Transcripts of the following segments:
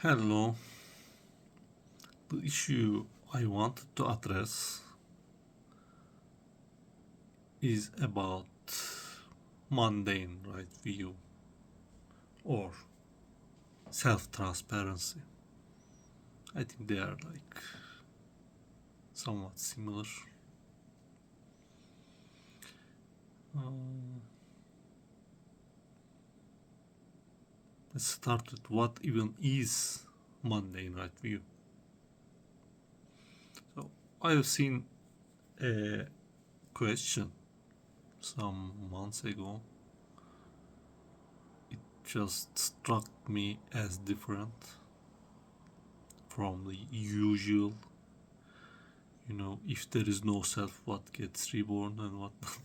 Hello. The issue I wanted to address is about mundane right view or self transparency. I think they are like somewhat similar. Um, let's start with what even is mundane right view. So I have seen a question some months ago. It just struck me as different from the usual. If there is no self, what gets reborn and what not.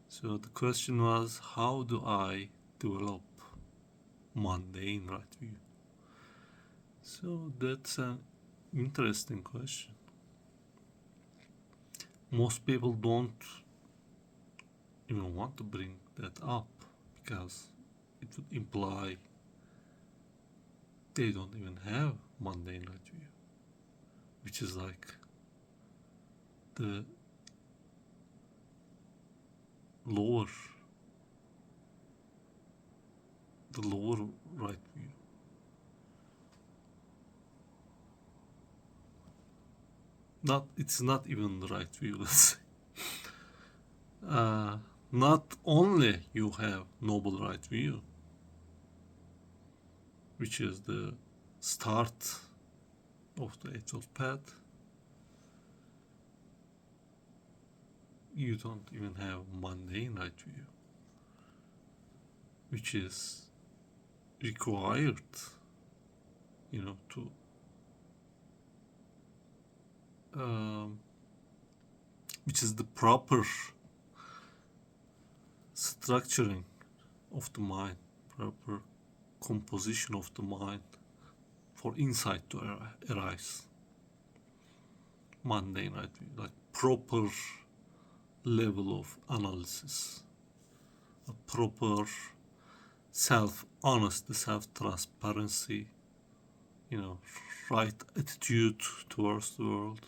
So the question was, how do I develop mundane right view? So that's an interesting question. Most people don't even want to bring that up because it would imply they don't even have mundane right view, which is like the lower, the lower right view. It's not even the right view. Let's say. Uh, Not only you have noble right view, which is the start of the Eightfold Path, you don't even have mundane right view, which is required, to um, which is the proper structuring of the mind, proper composition of the mind for insight to arise. Mundane right view, like proper level of analysis, a proper self honesty, self transparency, you know, right attitude towards the world,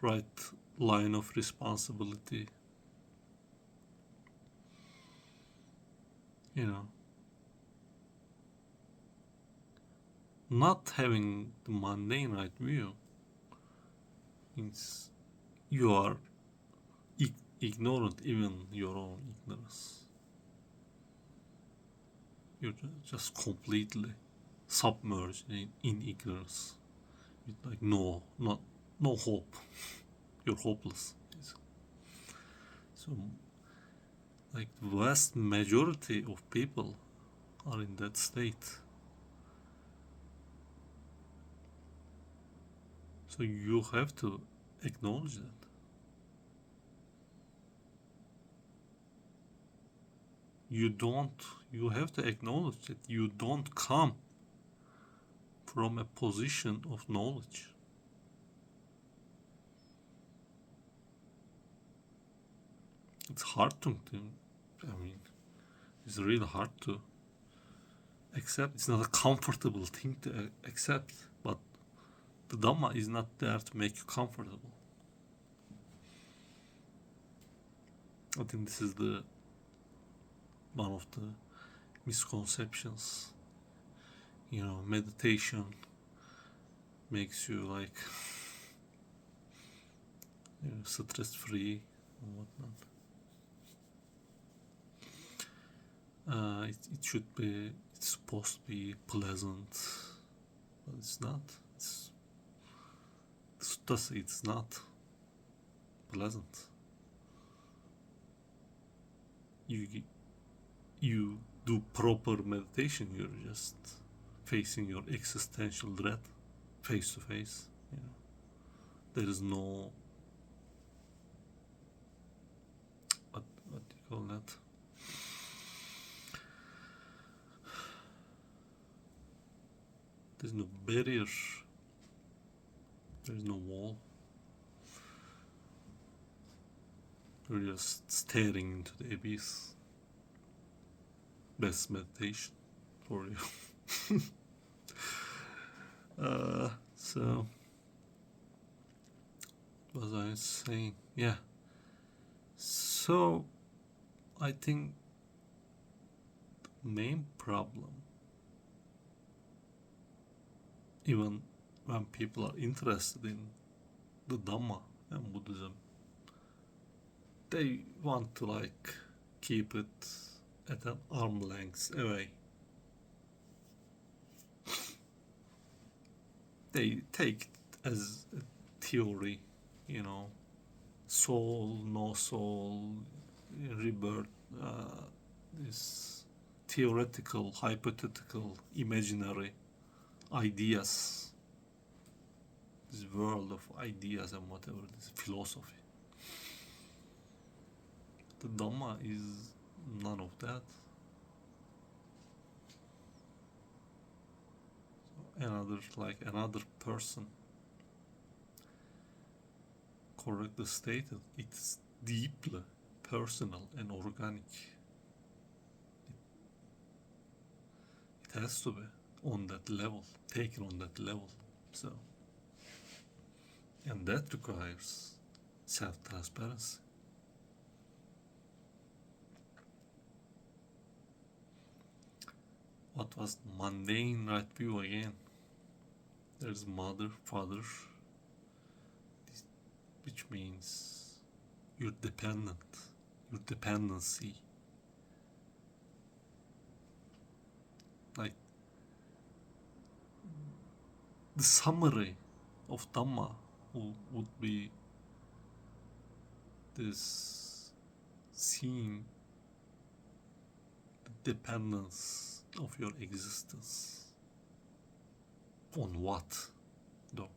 right line of responsibility, you know, not having the mundane right view means you are ignorant even your own ignorance. You're just completely submerged in ignorance with like no hope. You're hopeless. So like the vast majority of people are in that state. So you have to acknowledge that. You have to acknowledge that you don't come from a position of knowledge. It's hard I mean, it's really hard to accept. It's not a comfortable thing to accept, but the Dhamma is not there to make you comfortable. I think this is the one of the misconceptions. Meditation makes you like stress free and whatnot. It should be. It's supposed to be pleasant, but it's not. It's not pleasant. You you do proper meditation. You're just facing your existential dread face to face. There is no what do you call that? There's no barrier. There's no wall. You're just staring into the abyss. Best meditation for you. So, what was I saying? Yeah. So, I think the main problem, even when people are interested in the Dhamma and Buddhism, they want to like keep it at an arm length away. They take it as a theory, you know, soul, no soul, rebirth, this theoretical, hypothetical, imaginary ideas, this world of ideas and whatever, this philosophy. The Dhamma is none of that. Another person correctly stated, it's deeply personal and organic. It has to be on that level, taken on that level. So, and that requires self-transparency. What was mundane right view again? There's mother, father, which means you're dependent, your dependency. Like the summary of Dhamma would be this seeing the dependence of your existence. On what, though?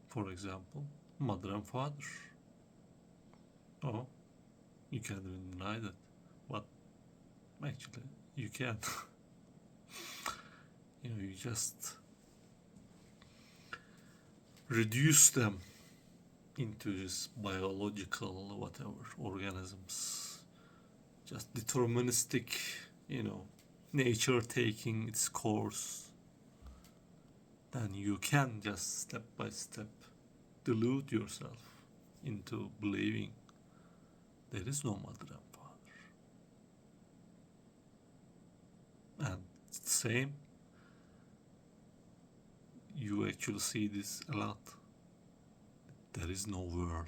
For example, mother and father. Oh, you can't even deny that. But actually, you can. You just reduce them into this biological, whatever, organisms. Just deterministic, nature taking its course. Then you can just step by step delude yourself into believing there is no mother and father. And it's the same, you actually see this a lot. There is no world.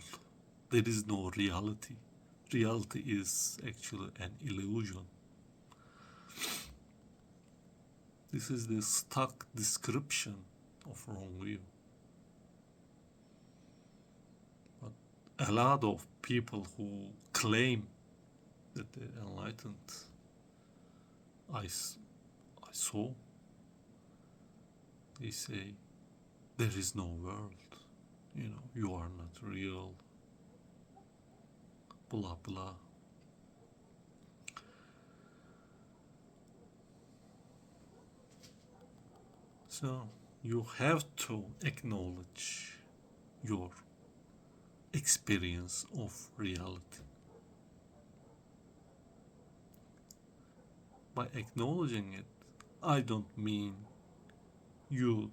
There is no reality. Reality is actually an illusion. This is the stock description of wrong view. But a lot of people who claim that they're enlightened, I saw, they say, there is no world, you are not real, blah blah. So you have to acknowledge your experience of reality. By acknowledging it, I don't mean you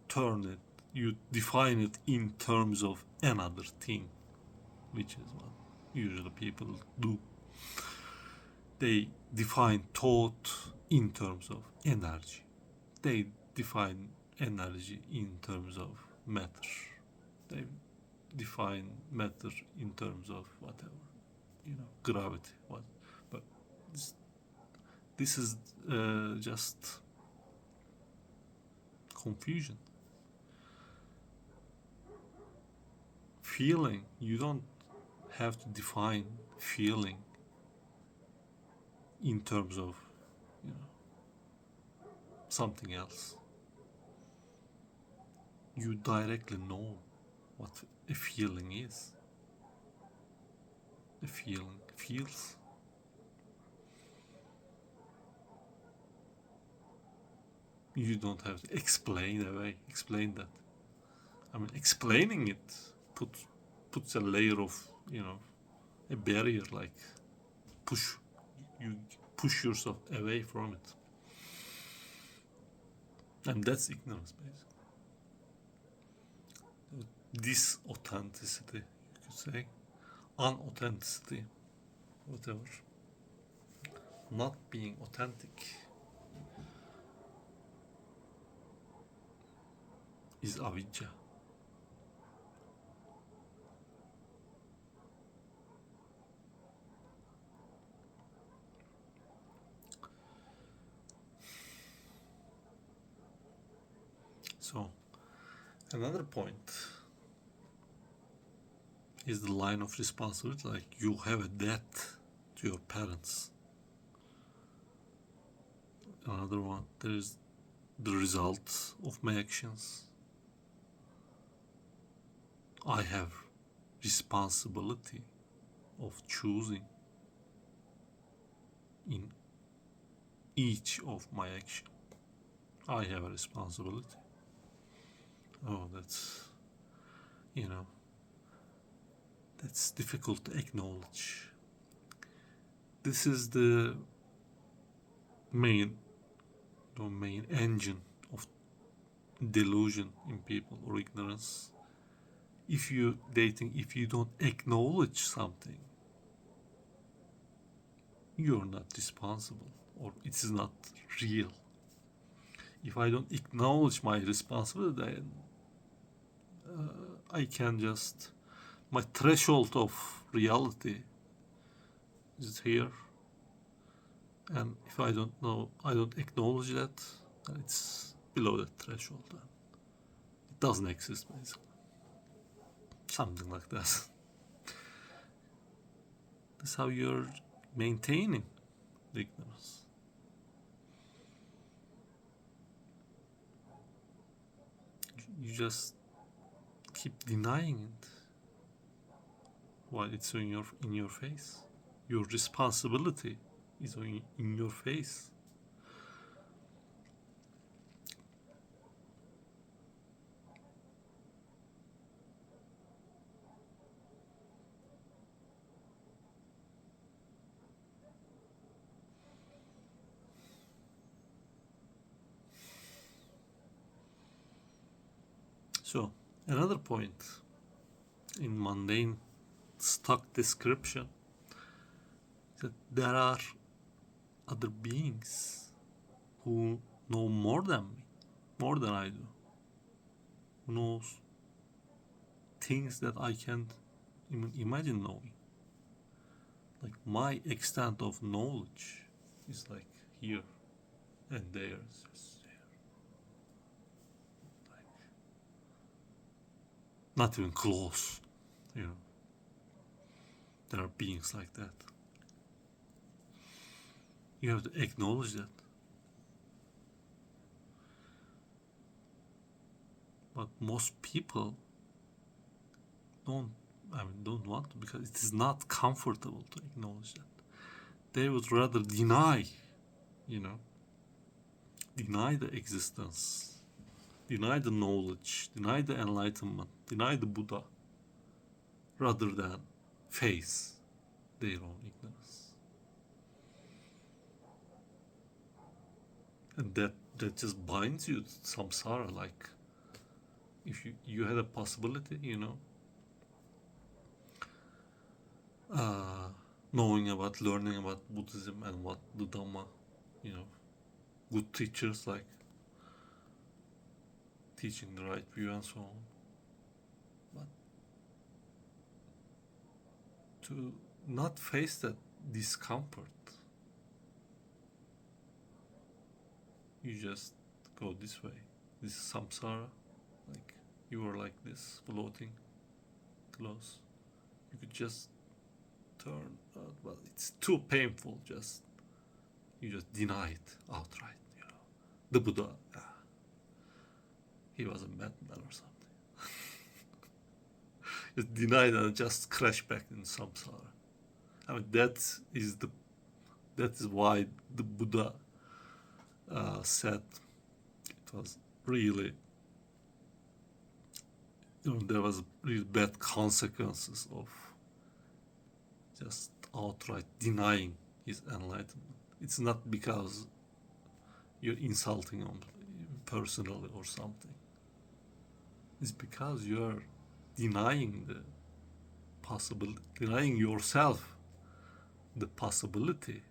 define it in terms of another thing, which is what usually people do. They define thought in terms of energy. They define energy in terms of matter. They define matter in terms of whatever, gravity. But this is just confusion. Feeling, you don't have to define feeling in terms of something else. You directly know what a feeling is. A feeling feels. You don't have to explain that. I mean, explaining it puts a layer of, a barrier, like push. push yourself away from it. And that's ignorance, basically. Disauthenticity, you could say. Unauthenticity, whatever. Not being authentic is avidya. So, another point is the line of responsibility. Like, you have a debt to your parents. Another one, there is the result of my actions. I have responsibility of choosing in each of my action. I have a responsibility. Oh, that's, that's difficult to acknowledge. This is the main engine of delusion in people, or ignorance. If you don't acknowledge something, you're not responsible, or it is not real. If I don't acknowledge my responsibility, then I can just, my threshold of reality is here, and if I don't acknowledge that, it's below that threshold. It doesn't exist, basically. Something like that. That's how you're maintaining the ignorance. You just keep denying it while it's in your face. Your responsibility is in your face. So, another point in mundane stock description is that there are other beings who know more than me, more than I do, who knows things that I can't even imagine knowing. Like, my extent of knowledge is like here and there. It's just there. Like, not even close, There are beings like that. You have to acknowledge that. But most people don't want to, because it is not comfortable to acknowledge that. They would rather deny the existence, deny the knowledge, deny the enlightenment, deny the Buddha, rather than face their own ignorance. And that just binds you to samsara. Like, if you had a possibility, knowing about, learning about Buddhism and what the Dhamma, good teachers, like teaching the right view and so on. But to not face that discomfort, you just go this way. This is samsara. Like, you are like this, floating close. You could just turn out, but it's too painful. You just deny it outright. The Buddha, he was a madman or something. Just deny it and just crash back in samsara. I mean, that is why the Buddha said it was really, there was really bad consequences of just outright denying his enlightenment. It's not because you're insulting them personally or something. It's because you're denying the possibility, denying yourself the possibility,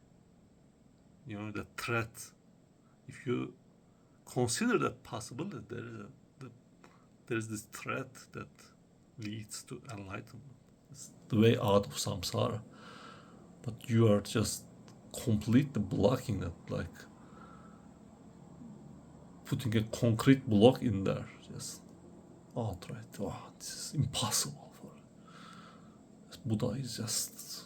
the threat. If you consider that possibility, there's this threat that leads to enlightenment. It's the way out of samsara. But you are just completely blocking it, like putting a concrete block in there, just outright. Oh, this is impossible for Buddha is just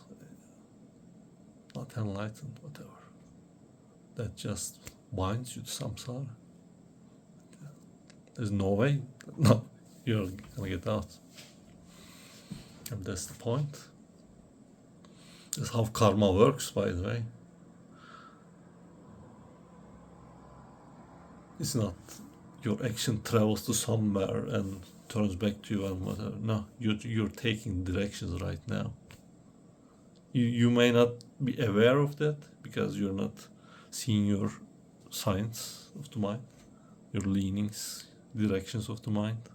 not enlightened, whatever. That just binds you to samsara. There's no way. No, you're gonna get out. And that's the point. That's how karma works, by the way. It's not your action travels to somewhere and turns back to you and whatever. No, you're taking directions right now. You may not be aware of that because you're not seeing your signs of the mind, your leanings, directions of the mind.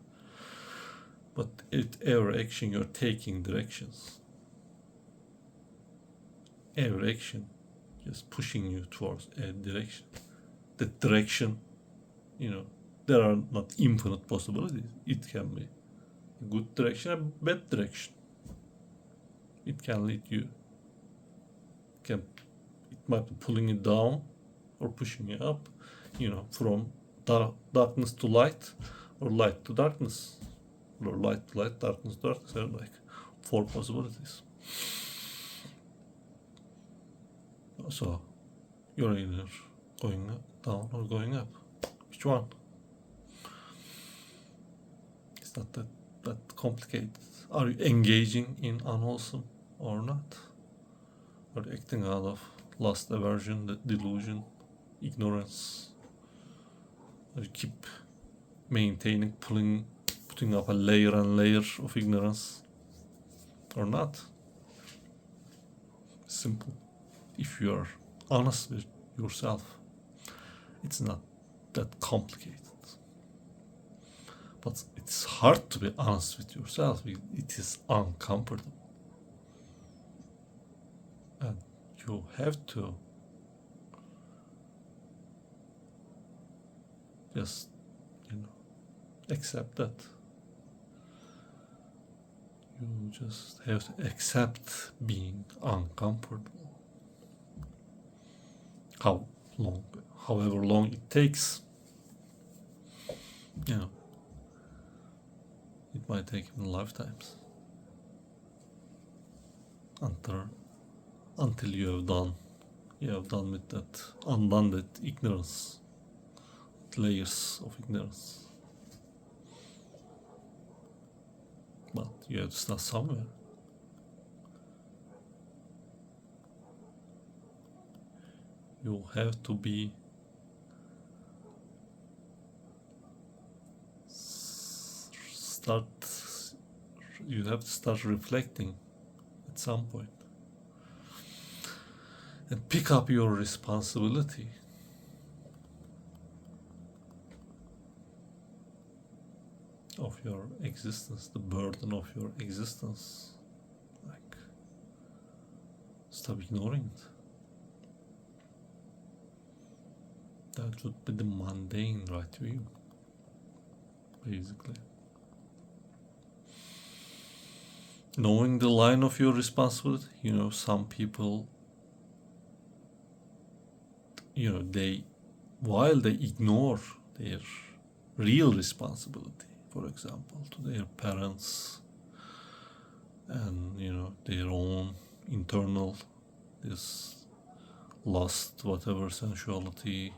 But at every action, you're taking directions. Every action just pushing you towards a direction. The direction, there are not infinite possibilities. It can be a good direction, a bad direction. It can lead you. It might be pulling you down or pushing you up, from darkness to light, or light to darkness, or light to light, darkness to darkness. There are like 4 possibilities. So you're either going down or going up. Which one? It's not that complicated. Are you engaging in unwholesome or not? Are you acting out of lust, aversion, delusion, ignorance? Or you keep maintaining, putting up a layer and layer of ignorance or not? Simple. If you are honest with yourself, it's not that complicated. But it's hard to be honest with yourself. It is uncomfortable. And you have to just, accept that. You just have to accept being uncomfortable. However long it takes, it might take even lifetimes until you have done with that, undone that ignorance, layers of ignorance. But you have to start somewhere. You have to start reflecting at some point and pick up your responsibility. Of your existence, the burden of your existence. Like, stop ignoring it. That would be the mundane right view, basically. Knowing the line of your responsibility, some people, while they ignore their real responsibility, for example, to their parents and, their own internal, this lust, whatever, sensuality,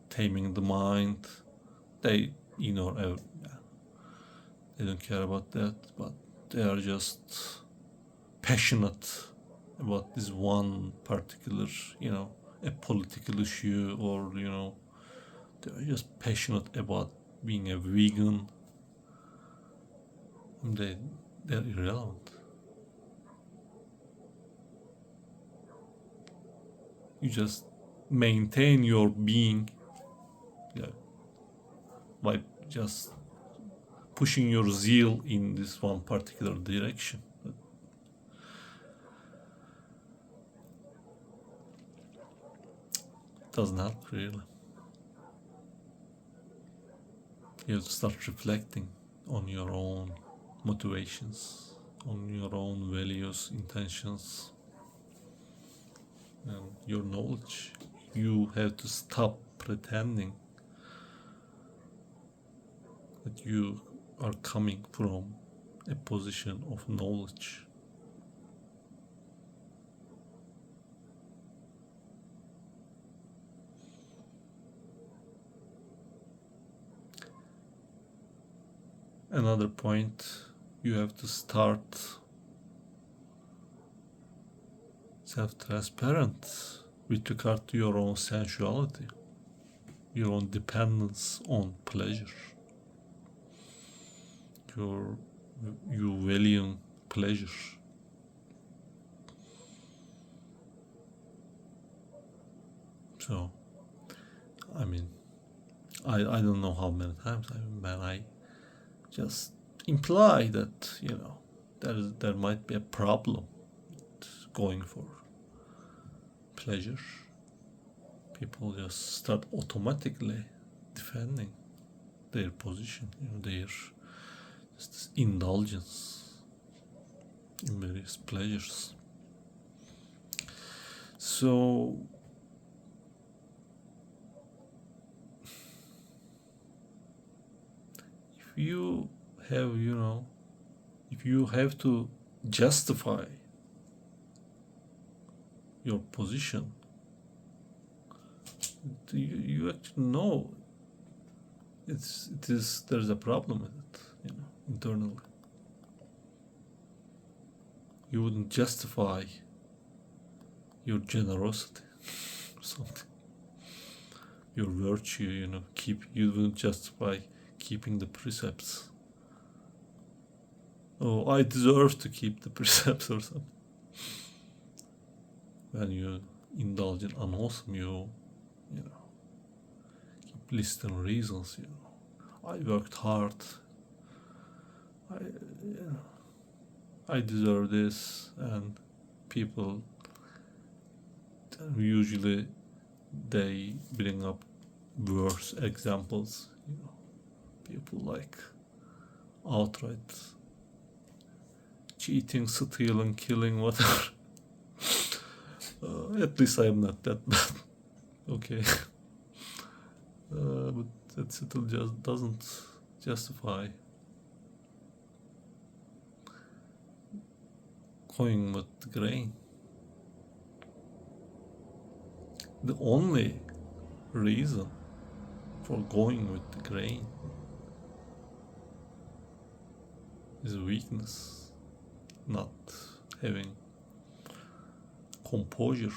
taming the mind, they ignore they don't care about that, but they are just passionate about this one particular, a political issue, or, they're just passionate about being a vegan. They're irrelevant. You just maintain your being, yeah, by just pushing your zeal in this one particular direction. But it doesn't help really. You have to start reflecting on your own motivations, on your own values, intentions, and your knowledge. You have to stop pretending that you are coming from a position of knowledge. Another point, you have to start self-transparent with regard to your own sensuality, your own dependence on pleasure, you valuing pleasure. So, I mean, I don't know how many times I just imply that, you know, there might be a problem with going for pleasure. People just start automatically defending their position, you know, their just indulgence in various pleasures. So if you have, you know, if you have to justify your position, you actually know there's a problem with it, you know, internally. You wouldn't justify your generosity or something, your virtue, you know, you wouldn't justify keeping the precepts. Oh, I deserve to keep the precepts or something. When you indulge in unwholesome, you know, keep listing reasons, you know. I worked hard. I deserve this, and people usually they bring up worse examples, you know, people like outright cheating, stealing, killing, whatever. At least I'm not that bad. Okay. But that still just doesn't justify going with the grain. The only reason for going with the grain is weakness, not having composure.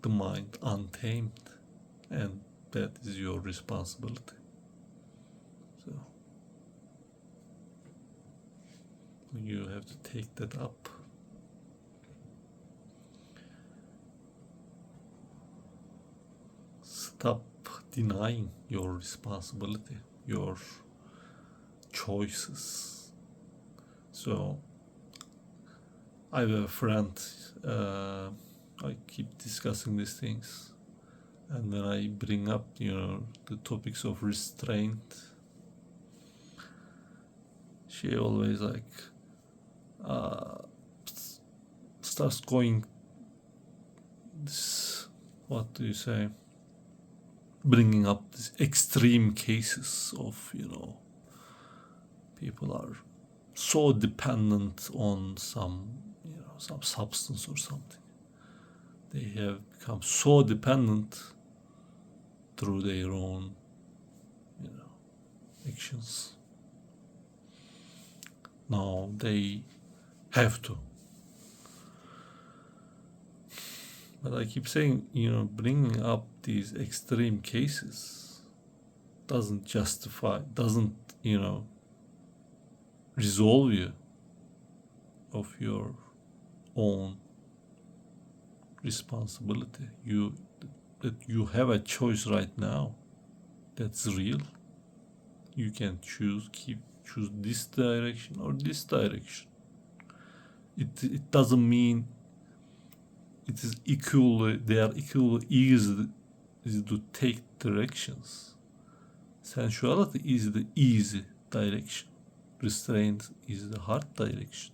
The mind untamed, and that is your responsibility. So you have to take that up. Stop denying your responsibility, your choices. So I have a friend, I keep discussing these things, and when I bring up, you know, the topics of restraint, she always like starts going this, what do you say, bringing up these extreme cases of, you know, people are so dependent on some, you know, some substance or something. They have become so dependent through their own, you know, actions. Now they have to. But I keep saying, you know, bringing up these extreme cases doesn't justify, doesn't, you know, resolve you of your own responsibility. That you have a choice right now that's real. You can choose this direction or this direction. It doesn't mean it is they are equally easy to take directions. Sensuality is the easy direction. Restraint is the hard direction.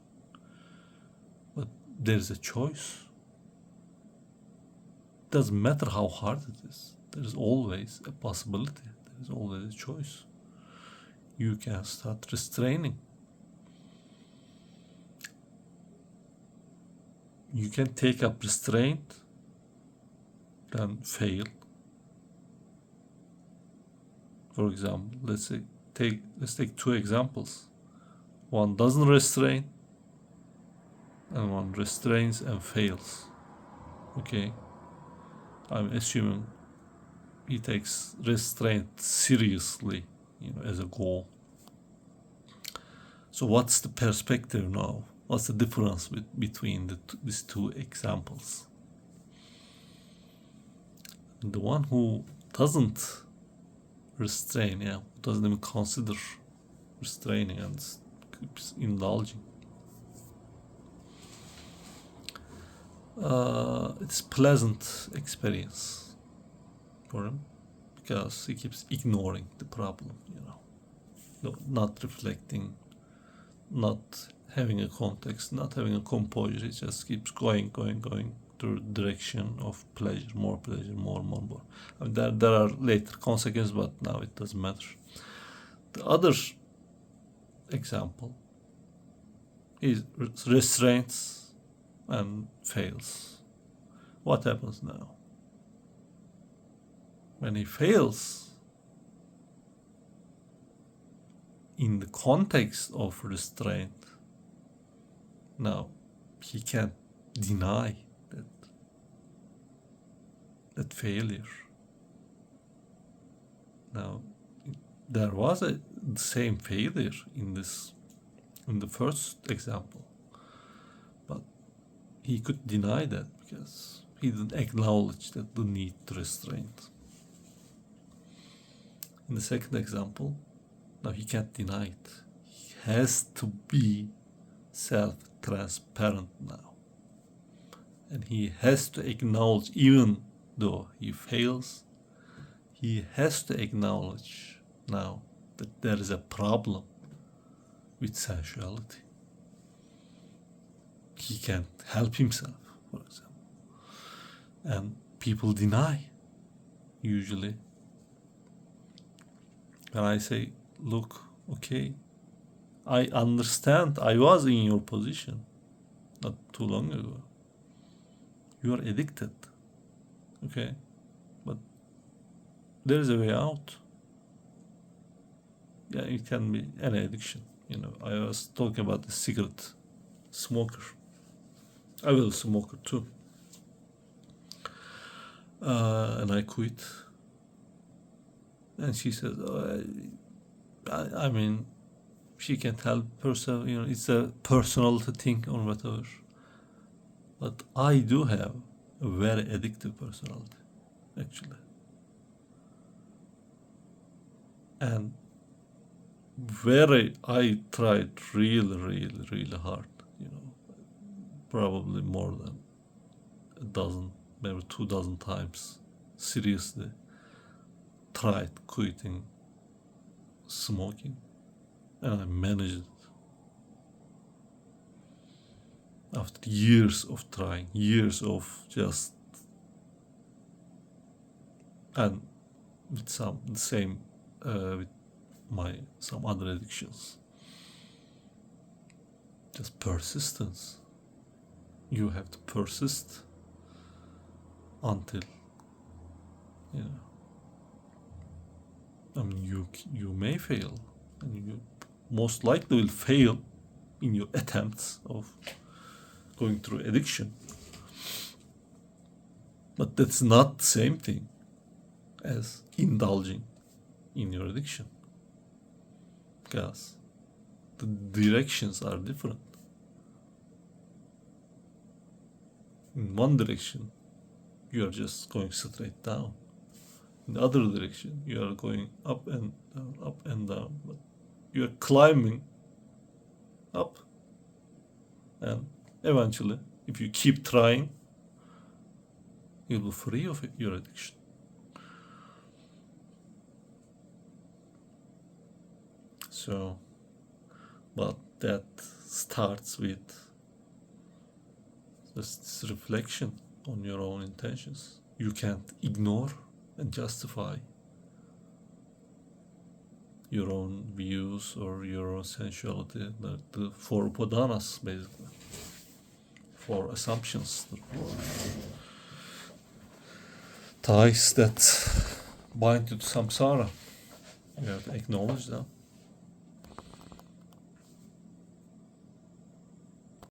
But there's a choice. It doesn't matter how hard it is. There is always a possibility. There is always a choice. You can start restraining. You can take up restraint, then fail. For example, let's take two examples. One doesn't restrain, and one restrains and fails. Okay, I'm assuming he takes restraint seriously, as a goal. So what's the perspective now? What's the difference between these two examples? The one who doesn't restrain, who doesn't even consider restraining and keeps indulging. It's pleasant experience for him because he keeps ignoring the problem, not reflecting, not having a context, not having a composure. It just keeps going through the direction of pleasure, more, more. I mean, there are later consequences, but now it doesn't matter. The other example is restraints and fails. What happens now? When he fails, in the context of restraint, now he can't deny that failure. Now, there was the same failure in the first example, but he could deny that because he didn't acknowledge that the need to restrain. In the second example, now he can't deny it. He has to be self-transparent now. And he has to acknowledge, even though he fails, he has to acknowledge now that there is a problem with sensuality. He can't help himself, for example. And people deny, usually. And I say, look, okay, I understand I was in your position not too long ago. You are addicted, okay? But there is a way out. Yeah, it can be any addiction. I was talking about the cigarette smoker. I was a smoker too. And I quit. And she says, I mean, she can't help herself, it's a personal thing or whatever. But I do have a very addictive personality, actually. And I tried really hard, probably more than a dozen, maybe 2 dozen times, seriously tried quitting smoking, and I managed it. After years of trying, years of just, and with some other addictions, just persistence. You have to persist until, I mean, you may fail, and you most likely will fail in your attempts of going through addiction. But that's not the same thing as indulging in your addiction, because the directions are different. In one direction, you are just going straight down. In the other direction, you are going up and down, up and down. But you are climbing up. And eventually, if you keep trying, you'll be free of your addiction. So, but that starts with this reflection on your own intentions. You can't ignore and justify your own views or your own sensuality. The four upadanās, basically. Four assumptions, the four ties that bind you to samsara. You have to acknowledge them.